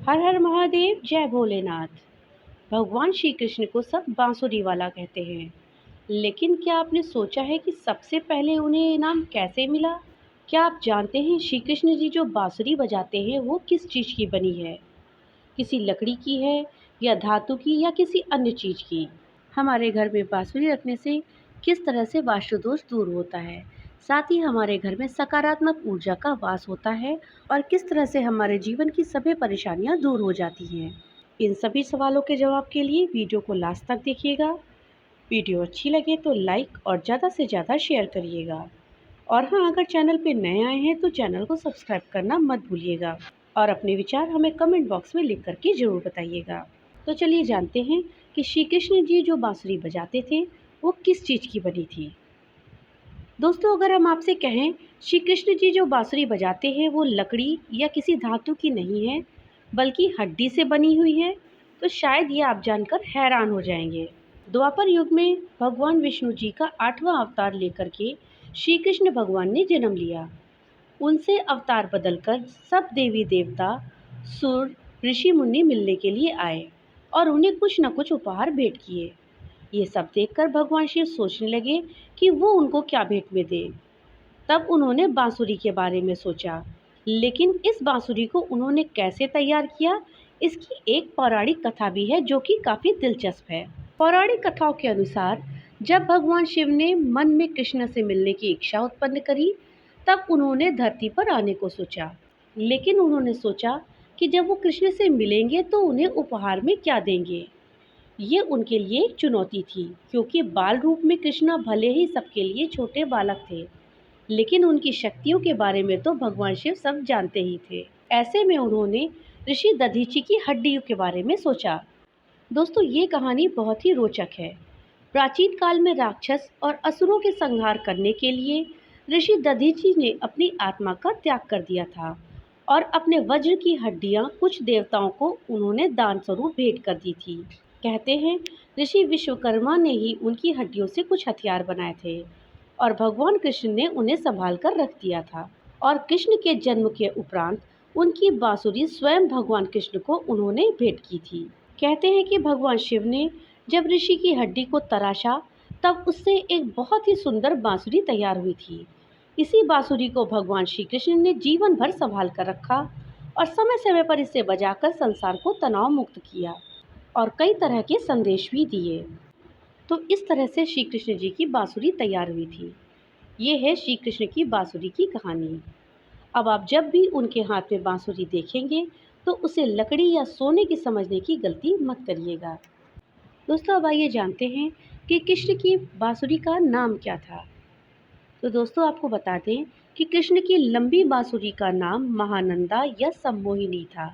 हर हर महादेव, जय भोलेनाथ। भगवान श्री कृष्ण को सब बांसुरी वाला कहते हैं। लेकिन क्या आपने सोचा है कि सबसे पहले उन्हें ये नाम कैसे मिला? क्या आप जानते हैं श्री कृष्ण जी जो बांसुरी बजाते हैं वो किस चीज़ की बनी है? किसी लकड़ी की है, या धातु की, या किसी अन्य चीज़ की? हमारे घर में बांसुरी रखने से किस तरह से वास्तु दोष दूर होता है, साथ ही हमारे घर में सकारात्मक ऊर्जा का वास होता है, और किस तरह से हमारे जीवन की सभी परेशानियां दूर हो जाती हैं। इन सभी सवालों के जवाब के लिए वीडियो को लास्ट तक देखिएगा। वीडियो अच्छी लगे तो लाइक और ज़्यादा से ज़्यादा शेयर करिएगा। और हाँ, अगर चैनल पे नए आए हैं तो चैनल को सब्सक्राइब करना मत भूलिएगा, और अपने विचार हमें कमेंट बॉक्स में लिख करके ज़रूर बताइएगा। तो चलिए जानते हैं कि श्री कृष्ण जी जो बांसुरी बजाते थे वो किस चीज़ की बनी थी। दोस्तों, अगर हम आपसे कहें श्री कृष्ण जी जो बांसुरी बजाते हैं वो लकड़ी या किसी धातु की नहीं है, बल्कि हड्डी से बनी हुई है, तो शायद ये आप जानकर हैरान हो जाएंगे। द्वापर युग में भगवान विष्णु जी का 8वां अवतार लेकर के श्री कृष्ण भगवान ने जन्म लिया। उनसे अवतार बदलकर सब देवी देवता, सुर, ऋषि मुनि मिलने के लिए आए और उन्हें कुछ न कुछ उपहार भेंट किए। ये सब देखकर भगवान शिव सोचने लगे कि वो उनको क्या भेंट में दें। तब उन्होंने बांसुरी के बारे में सोचा, लेकिन इस बांसुरी को उन्होंने कैसे तैयार किया, इसकी एक पौराणिक कथा भी है जो कि काफ़ी दिलचस्प है। पौराणिक कथाओं के अनुसार जब भगवान शिव ने मन में कृष्ण से मिलने की इच्छा उत्पन्न करी, तब उन्होंने धरती पर आने को सोचा। लेकिन उन्होंने सोचा कि जब वो कृष्ण से मिलेंगे तो उन्हें उपहार में क्या देंगे। ये उनके लिए एक चुनौती थी, क्योंकि बाल रूप में कृष्णा भले ही सबके लिए छोटे बालक थे, लेकिन उनकी शक्तियों के बारे में तो भगवान शिव सब जानते ही थे। ऐसे में उन्होंने ऋषि दधीचि की हड्डियों के बारे में सोचा। दोस्तों, ये कहानी बहुत ही रोचक है। प्राचीन काल में राक्षस और असुरों के संहार करने के लिए ऋषि दधीचि ने अपनी आत्मा का त्याग कर दिया था, और अपने वज्र की हड्डियां कुछ देवताओं को उन्होंने दान स्वरूप भेंट कर दी थी। कहते हैं ऋषि विश्वकर्मा ने ही उनकी हड्डियों से कुछ हथियार बनाए थे, और भगवान कृष्ण ने उन्हें संभाल कर रख दिया था। और कृष्ण के जन्म के उपरांत उनकी बांसुरी स्वयं भगवान कृष्ण को उन्होंने भेंट की थी। कहते हैं कि भगवान शिव ने जब ऋषि की हड्डी को तराशा, तब उससे एक बहुत ही सुंदर बांसुरी तैयार हुई थी। इसी बांसुरी को भगवान श्री कृष्ण ने जीवन भर संभाल कर रखा, और समय समय पर इसे बजाकर संसार को तनाव मुक्त किया, और कई तरह के संदेश भी दिए। तो इस तरह से श्री कृष्ण जी की बांसुरी तैयार हुई थी। ये है श्री कृष्ण की बांसुरी की कहानी। अब आप जब भी उनके हाथ में बांसुरी देखेंगे तो उसे लकड़ी या सोने की समझने की गलती मत करिएगा। दोस्तों, अब आइए जानते हैं कि कृष्ण की बांसुरी का नाम क्या था। तो दोस्तों, आपको बता दें कि कृष्ण की लंबी बांसुरी का नाम महानंदा या सम्मोहिनी था।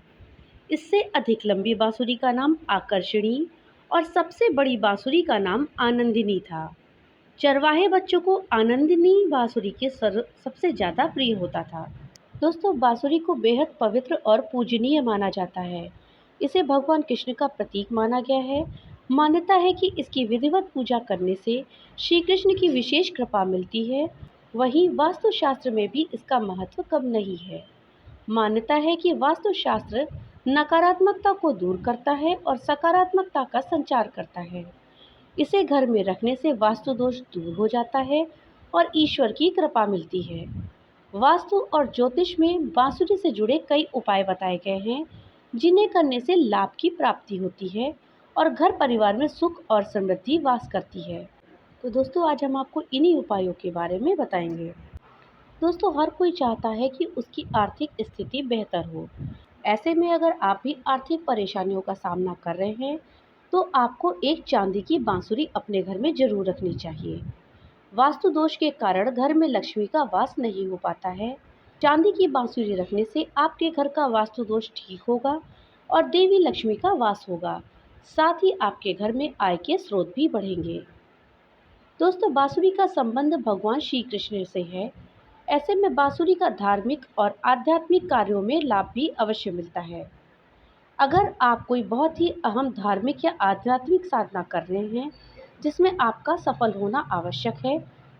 इससे अधिक लंबी बांसुरी का नाम आकर्षणी, और सबसे बड़ी बांसुरी का नाम आनंदिनी था। चरवाहे बच्चों को आनंदिनी बांसुरी के सबसे ज़्यादा प्रिय होता था। दोस्तों, बांसुरी को बेहद पवित्र और पूजनीय माना जाता है। इसे भगवान कृष्ण का प्रतीक माना गया है। मान्यता है कि इसकी विधिवत पूजा करने से श्री कृष्ण की विशेष कृपा मिलती है। वहीं वास्तुशास्त्र में भी इसका महत्व कम नहीं है। मान्यता है कि वास्तुशास्त्र नकारात्मकता को दूर करता है और सकारात्मकता का संचार करता है। इसे घर में रखने से वास्तु दोष दूर हो जाता है और ईश्वर की कृपा मिलती है। वास्तु और ज्योतिष में बांसुरी से जुड़े कई उपाय बताए गए हैं, जिन्हें करने से लाभ की प्राप्ति होती है और घर परिवार में सुख और समृद्धि वास करती है। तो दोस्तों, आज हम आपको इन्हीं उपायों के बारे में बताएंगे। दोस्तों, हर कोई चाहता है कि उसकी आर्थिक स्थिति बेहतर हो। ऐसे में अगर आप भी आर्थिक परेशानियों का सामना कर रहे हैं तो आपको एक चांदी की बांसुरी अपने घर में जरूर रखनी चाहिए। वास्तु दोष के कारण घर में लक्ष्मी का वास नहीं हो पाता है। चांदी की बांसुरी रखने से आपके घर का वास्तु दोष ठीक होगा और देवी लक्ष्मी का वास होगा। साथ ही आपके घर में आय के स्रोत भी बढ़ेंगे। दोस्तों, बांसुरी का संबंध भगवान श्री कृष्ण से है। ऐसे में बांसुरी का धार्मिक और आध्यात्मिक कार्यों में लाभ भी अवश्य मिलता है। अगर आप कोई बहुत ही अहम धार्मिक या आध्यात्मिक साधना कर रहे हैं जिसमें आपका सफल होना आवश्यक है,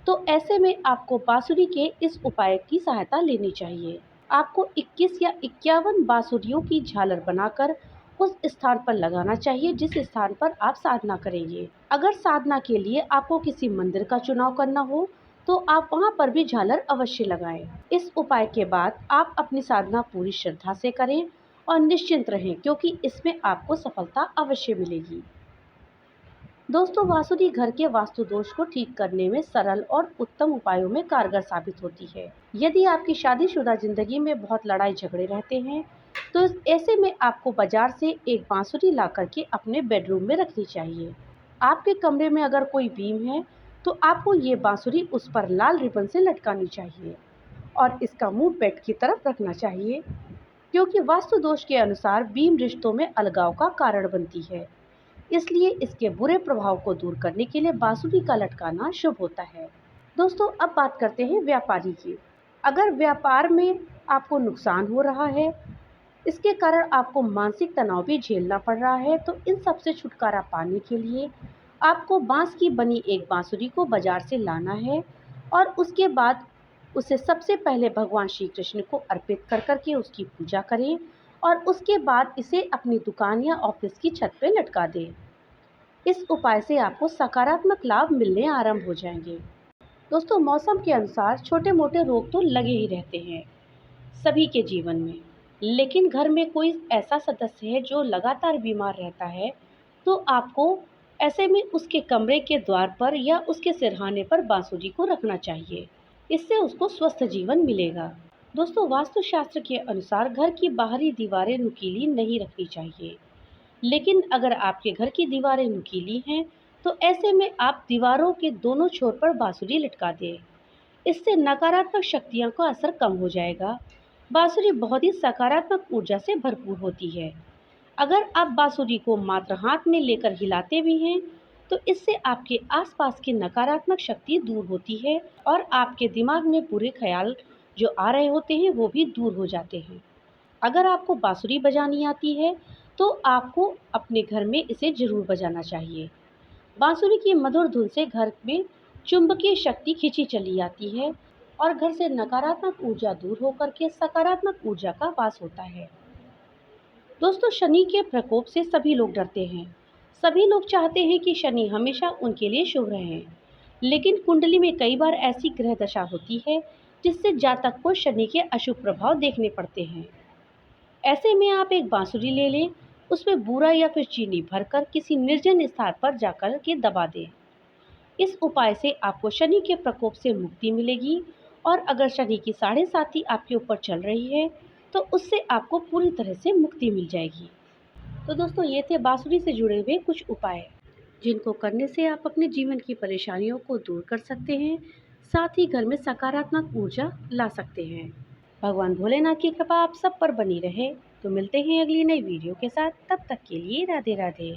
तो ऐसे में आपको बांसुरी के इस उपाय की सहायता लेनी चाहिए। आपको 21 या 51 बांसुरियों की झालर बनाकर उस स्थान पर लगाना चाहिए जिस स्थान पर आप साधना करेंगे। अगर साधना के लिए आपको किसी मंदिर का चुनाव करना हो तो आप वहां पर भी झालर अवश्य लगाएं। इस उपाय के बाद आप अपनी साधना पूरी श्रद्धा से करें और निश्चिंत रहें, क्योंकि इसमें आपको सफलता अवश्य मिलेगी। दोस्तों, बांसुरी घर के वास्तु दोष को ठीक करने में सरल और उत्तम उपायों में कारगर साबित होती है। यदि आपकी शादीशुदा जिंदगी में बहुत लड़ाई झगड़े रहते हैं तो ऐसे में आपको बाजार से एक बांसुरी ला करके अपने बेडरूम में रखनी चाहिए। आपके कमरे में अगर कोई बीम है तो आपको ये बांसुरी उस पर लाल रिबन से लटकानी चाहिए और इसका मुंह बेड की तरफ रखना चाहिए, क्योंकि वास्तु दोष के अनुसार बीम रिश्तों में अलगाव का कारण बनती है। इसलिए इसके बुरे प्रभाव को दूर करने के लिए बांसुरी का लटकाना शुभ होता है। दोस्तों, अब बात करते हैं व्यापारी की। अगर व्यापार में आपको नुकसान हो रहा है, इसके कारण आपको मानसिक तनाव भी झेलना पड़ रहा है, तो इन सब से छुटकारा पाने के लिए आपको बांस की बनी एक बांसुरी को बाजार से लाना है और उसके बाद उसे सबसे पहले भगवान श्री कृष्ण को अर्पित कर करके उसकी पूजा करें और उसके बाद इसे अपनी दुकान या ऑफिस की छत पे लटका दें। इस उपाय से आपको सकारात्मक लाभ मिलने आरंभ हो जाएंगे। दोस्तों, मौसम के अनुसार छोटे मोटे रोग तो लगे ही रहते हैं सभी के जीवन में, लेकिन घर में कोई ऐसा सदस्य है जो लगातार बीमार रहता है तो आपको ऐसे में उसके कमरे के द्वार पर या उसके सिरहाने पर बांसुरी को रखना चाहिए। इससे उसको स्वस्थ जीवन मिलेगा। दोस्तों, वास्तुशास्त्र के अनुसार घर की बाहरी दीवारें नुकीली नहीं रखनी चाहिए, लेकिन अगर आपके घर की दीवारें नुकीली हैं तो ऐसे में आप दीवारों के दोनों छोर पर बांसुरी लटका दें। इससे नकारात्मक शक्तियों का असर कम हो जाएगा। बांसुरी बहुत ही सकारात्मक ऊर्जा से भरपूर होती है। अगर आप बांसुरी को मात्र हाथ में लेकर हिलाते भी हैं तो इससे आपके आसपास की नकारात्मक शक्ति दूर होती है और आपके दिमाग में बुरे ख्याल जो आ रहे होते हैं वो भी दूर हो जाते हैं। अगर आपको बांसुरी बजानी आती है तो आपको अपने घर में इसे जरूर बजाना चाहिए। बांसुरी की मधुर धुन से घर में चुंबकीय शक्ति खींची चली आती है और घर से नकारात्मक ऊर्जा दूर होकर के सकारात्मक ऊर्जा का वास होता है। दोस्तों, शनि के प्रकोप से सभी लोग डरते हैं। सभी लोग चाहते हैं कि शनि हमेशा उनके लिए शुभ रहे, लेकिन कुंडली में कई बार ऐसी ग्रह दशा होती है जिससे जातक को शनि के अशुभ प्रभाव देखने पड़ते हैं। ऐसे में आप एक बांसुरी ले लें, उसमें बूरा या फिर चीनी भरकर किसी निर्जन स्थान पर जाकर के दबा दें। इस उपाय से आपको शनि के प्रकोप से मुक्ति मिलेगी और अगर शनि की 7.5 आपके ऊपर चल रही है तो उससे आपको पूरी तरह से मुक्ति मिल जाएगी। तो दोस्तों, ये थे बांसुरी से जुड़े हुए कुछ उपाय जिनको करने से आप अपने जीवन की परेशानियों को दूर कर सकते हैं, साथ ही घर में सकारात्मक ऊर्जा ला सकते हैं। भगवान भोलेनाथ की कृपा आप सब पर बनी रहे। तो मिलते हैं अगली नई वीडियो के साथ, तब तक के लिए राधे राधे।